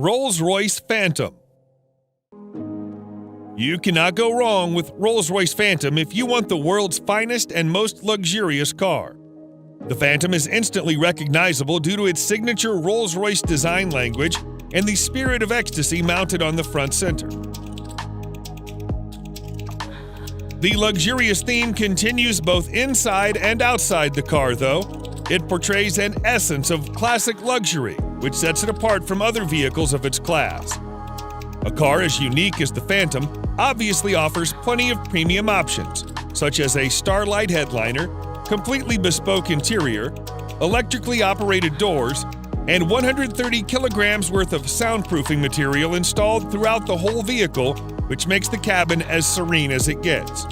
Rolls-Royce Phantom. You cannot go wrong with Rolls-Royce Phantom if you want the world's finest and most luxurious car. The Phantom is instantly recognizable due to its signature Rolls-Royce design language and the spirit of ecstasy mounted on the front center. The luxurious theme continues both inside and outside the car, though. It portrays an essence of classic luxury, which sets it apart from other vehicles of its class. A car as unique as the Phantom obviously offers plenty of premium options, such as a Starlight headliner, completely bespoke interior, electrically operated doors, and 130 kilograms worth of soundproofing material installed throughout the whole vehicle, which makes the cabin as serene as it gets.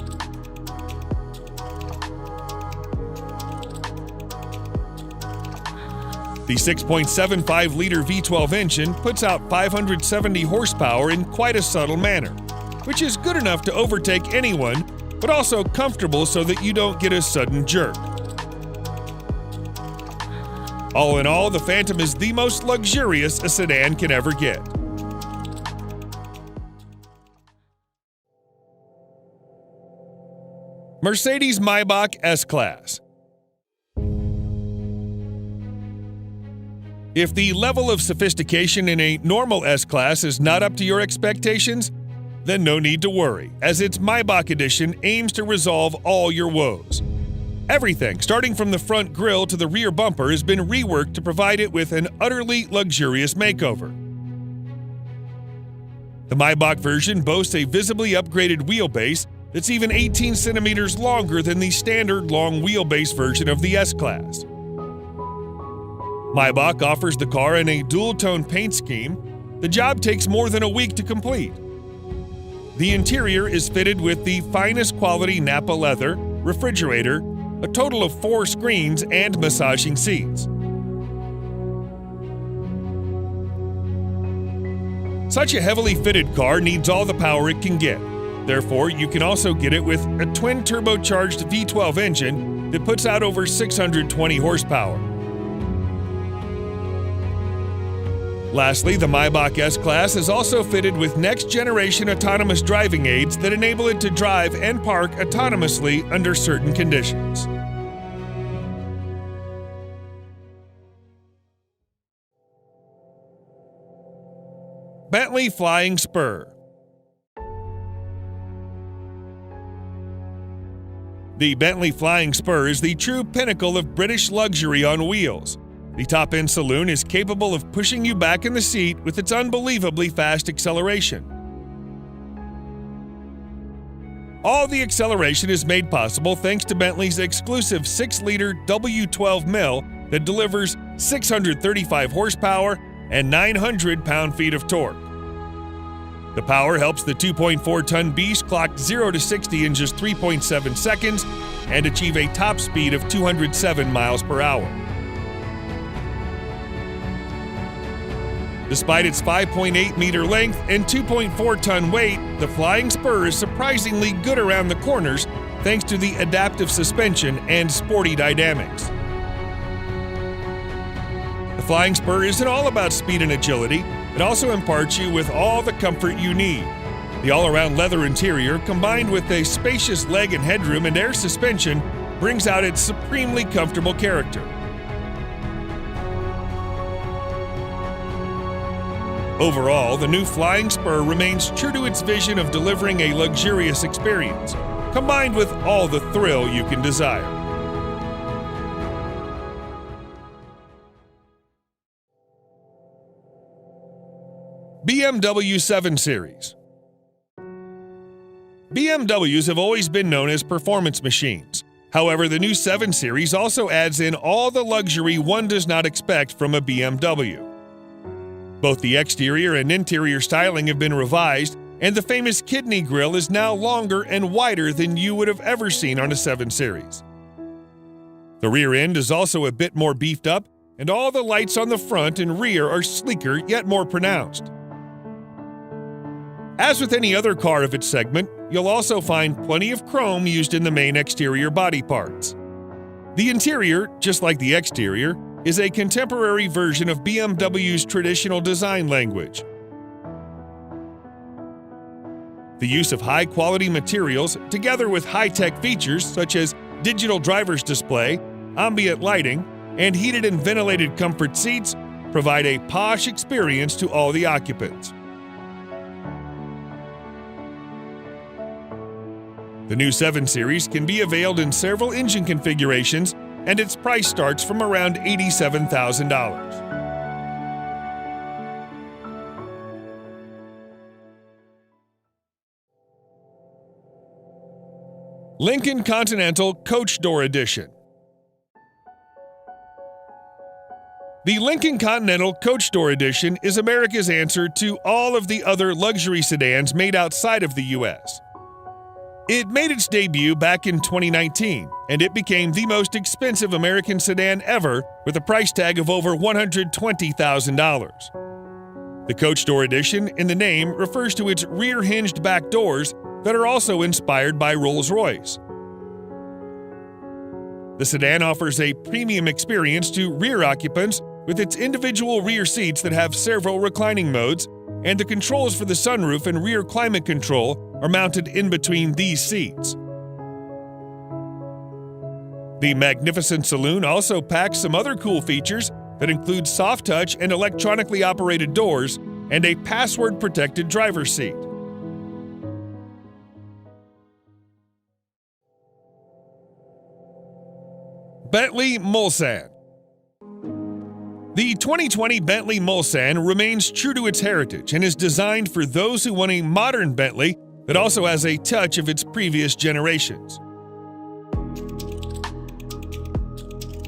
The 6.75-liter V12 engine puts out 570 horsepower in quite a subtle manner, which is good enough to overtake anyone, but also comfortable so that you don't get a sudden jerk. All in all, the Phantom is the most luxurious a sedan can ever get. Mercedes-Maybach S-Class. If the level of sophistication in a normal S-Class is not up to your expectations, then no need to worry, as its Maybach edition aims to resolve all your woes. Everything, starting from the front grille to the rear bumper, has been reworked to provide it with an utterly luxurious makeover. The Maybach version boasts a visibly upgraded wheelbase that's even 18 centimeters longer than the standard long wheelbase version of the S-Class. Maybach offers the car in a dual-tone paint scheme. The job takes more than a week to complete. The interior is fitted with the finest quality Nappa leather, refrigerator, a total of 4 screens, and massaging seats. Such a heavily fitted car needs all the power it can get. Therefore, you can also get it with a twin-turbocharged V12 engine that puts out over 620 horsepower. Lastly, the Maybach S-Class is also fitted with next-generation autonomous driving aids that enable it to drive and park autonomously under certain conditions. Bentley Flying Spur. The Bentley Flying Spur is the true pinnacle of British luxury on wheels. The top-end saloon is capable of pushing you back in the seat with its unbelievably fast acceleration. All the acceleration is made possible thanks to Bentley's exclusive 6-liter W12 mill that delivers 635 horsepower and 900 pound-feet of torque. The power helps the 2.4-ton beast clock 0 to 60 in just 3.7 seconds and achieve a top speed of 207 miles per hour. Despite its 5.8-meter length and 2.4-ton weight, the Flying Spur is surprisingly good around the corners thanks to the adaptive suspension and sporty dynamics. The Flying Spur isn't all about speed and agility. It also imparts you with all the comfort you need. The all-around leather interior, combined with a spacious leg and headroom and air suspension, brings out its supremely comfortable character. Overall, the new Flying Spur remains true to its vision of delivering a luxurious experience, combined with all the thrill you can desire. BMW 7 Series. BMWs have always been known as performance machines. However, the new 7 Series also adds in all the luxury one does not expect from a BMW. Both the exterior and interior styling have been revised, and the famous kidney grille is now longer and wider than you would have ever seen on a 7 Series. The rear end is also a bit more beefed up, and all the lights on the front and rear are sleeker yet more pronounced. As with any other car of its segment, you'll also find plenty of chrome used in the main exterior body parts. The interior, just like the exterior, is a contemporary version of BMW's traditional design language. The use of high-quality materials, together with high-tech features such as digital driver's display, ambient lighting, and heated and ventilated comfort seats, provide a posh experience to all the occupants. The new 7 Series can be availed in several engine configurations, and its price starts from around $87,000. Lincoln Continental Coach Door Edition. The Lincoln Continental Coach Door Edition is America's answer to all of the other luxury sedans made outside of the U.S. It made its debut back in 2019, and it became the most expensive American sedan ever with a price tag of over $120,000. The Coach Door Edition in the name refers to its rear-hinged back doors that are also inspired by Rolls-Royce. The sedan offers a premium experience to rear occupants with its individual rear seats that have several reclining modes, and the controls for the sunroof and rear climate control are mounted in between these seats. The magnificent saloon also packs some other cool features that include soft touch and electronically operated doors and a password-protected driver's seat. Bentley Mulsanne. The 2020 Bentley Mulsanne remains true to its heritage and is designed for those who want a modern Bentley that also has a touch of its previous generations.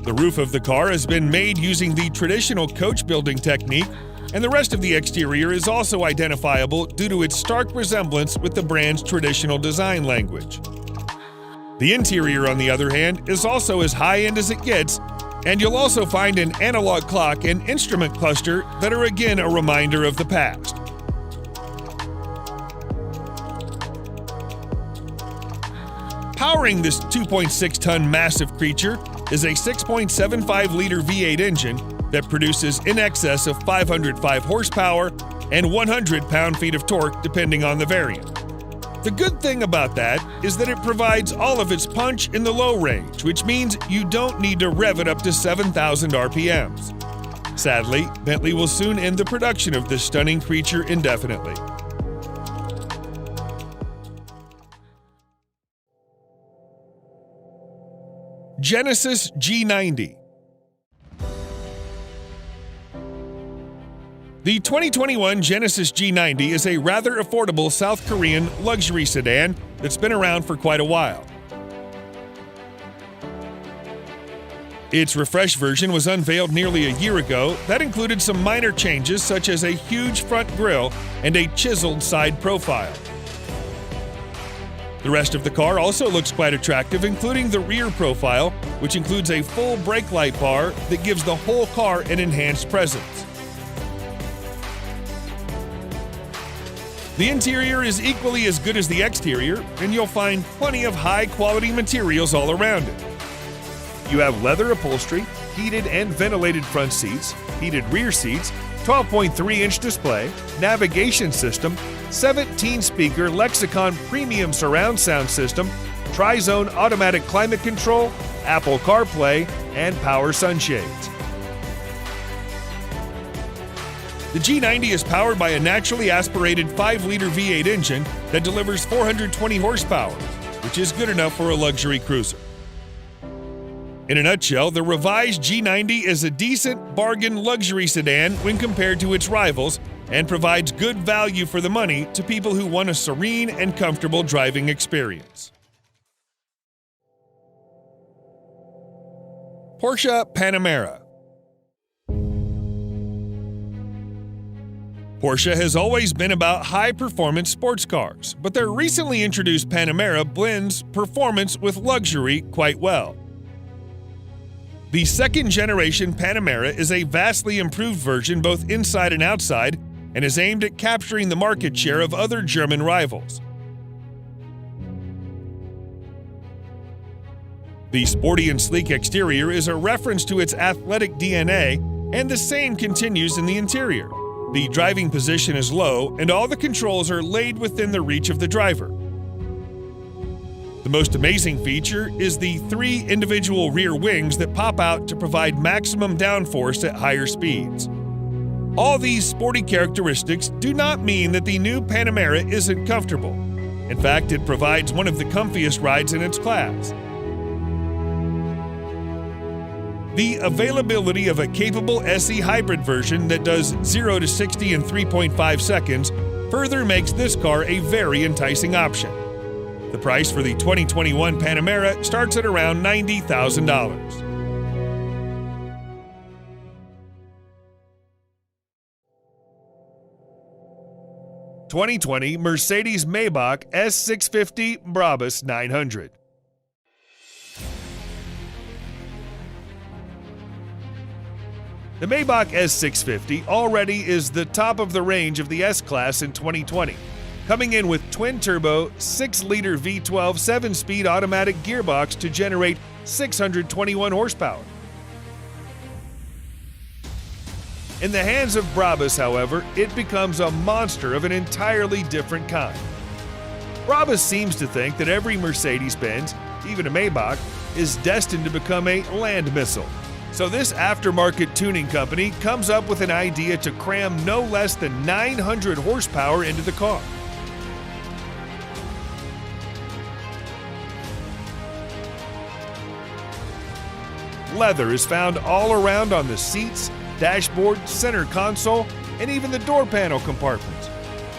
The roof of the car has been made using the traditional coach building technique, and the rest of the exterior is also identifiable due to its stark resemblance with the brand's traditional design language. The interior, on the other hand, is also as high-end as it gets, and you'll also find an analog clock and instrument cluster that are again a reminder of the past. Powering this 2.6-ton massive creature is a 6.75-liter V8 engine that produces in excess of 505 horsepower and 100 pound-feet of torque depending on the variant. The good thing about that is that it provides all of its punch in the low range, which means you don't need to rev it up to 7,000 RPMs. Sadly, Bentley will soon end the production of this stunning creature indefinitely. Genesis G90. The 2021 Genesis G90 is a rather affordable South Korean luxury sedan that's been around for quite a while. Its refreshed version was unveiled nearly a year ago. That included some minor changes such as a huge front grille and a chiseled side profile. The rest of the car also looks quite attractive, including the rear profile, which includes a full brake light bar that gives the whole car an enhanced presence. The interior is equally as good as the exterior, and you'll find plenty of high-quality materials all around it. You have leather upholstery, heated and ventilated front seats, heated rear seats, 12.3-inch display, navigation system, 17-speaker Lexicon premium surround sound system, tri-zone automatic climate control, Apple CarPlay, and power sunshades. The G90 is powered by a naturally aspirated 5-liter V8 engine that delivers 420 horsepower, which is good enough for a luxury cruiser. In a nutshell, the revised G90 is a decent bargain luxury sedan when compared to its rivals and provides good value for the money to people who want a serene and comfortable driving experience. Porsche Panamera. Porsche has always been about high-performance sports cars, but their recently introduced Panamera blends performance with luxury quite well. The second-generation Panamera is a vastly improved version both inside and outside, and is aimed at capturing the market share of other German rivals. The sporty and sleek exterior is a reference to its athletic DNA, and the same continues in the interior. The driving position is low, and all the controls are laid within the reach of the driver. The most amazing feature is the 3 individual rear wings that pop out to provide maximum downforce at higher speeds. All these sporty characteristics do not mean that the new Panamera isn't comfortable. In fact, it provides one of the comfiest rides in its class. The availability of a capable SE hybrid version that does 0 to 60 in 3.5 seconds further makes this car a very enticing option. The price for the 2021 Panamera starts at around $90,000. (2020) Mercedes-Maybach S650 Brabus 900. The Maybach S650 already is the top of the range of the S-Class in 2020, coming in with twin-turbo, 6-liter V12 7-speed automatic gearbox to generate 621 horsepower. In the hands of Brabus, however, it becomes a monster of an entirely different kind. Brabus seems to think that every Mercedes-Benz, even a Maybach, is destined to become a land missile. So this aftermarket tuning company comes up with an idea to cram no less than 900 horsepower into the car. Leather is found all around on the seats, dashboard, center console, and even the door panel compartments.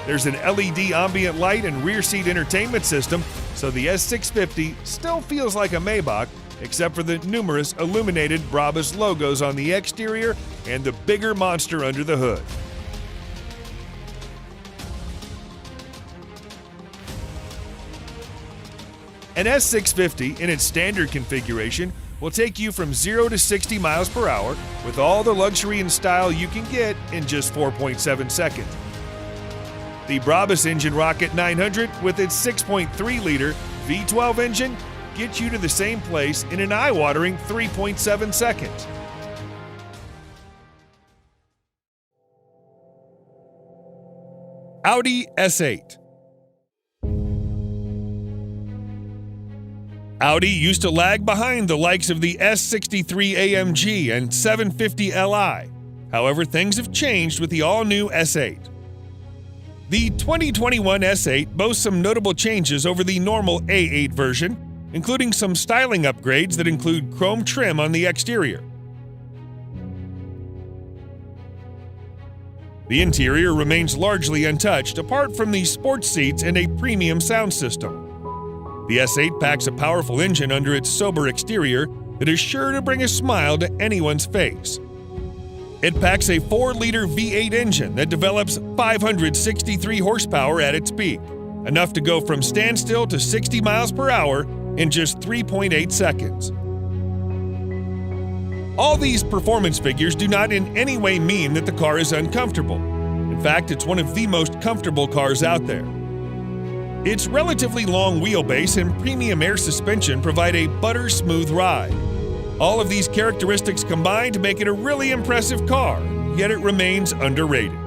There's an LED ambient light and rear seat entertainment system, so the S650 still feels like a Maybach, except for the numerous illuminated Brabus logos on the exterior and the bigger monster under the hood. An S650 in its standard configuration will take you from 0 to 60 miles per hour with all the luxury and style you can get in just 4.7 seconds. The Brabus Engine Rocket 900 with its 6.3-liter V12 engine gets you to the same place in an eye-watering 3.7 seconds. Audi S8. Audi used to lag behind the likes of the S63 AMG and 750 Li. However, things have changed with the all-new S8. The 2021 S8 boasts some notable changes over the normal A8 version, including some styling upgrades that include chrome trim on the exterior. The interior remains largely untouched, apart from the sports seats and a premium sound system. The S8 packs a powerful engine under its sober exterior that is sure to bring a smile to anyone's face. It packs a 4-liter V8 engine that develops 563 horsepower at its peak, enough to go from standstill to 60 miles per hour in just 3.8 seconds. All these performance figures do not in any way mean that the car is uncomfortable. In fact, it's one of the most comfortable cars out there. Its relatively long wheelbase and premium air suspension provide a butter-smooth ride. All of these characteristics combine to make it a really impressive car, yet it remains underrated.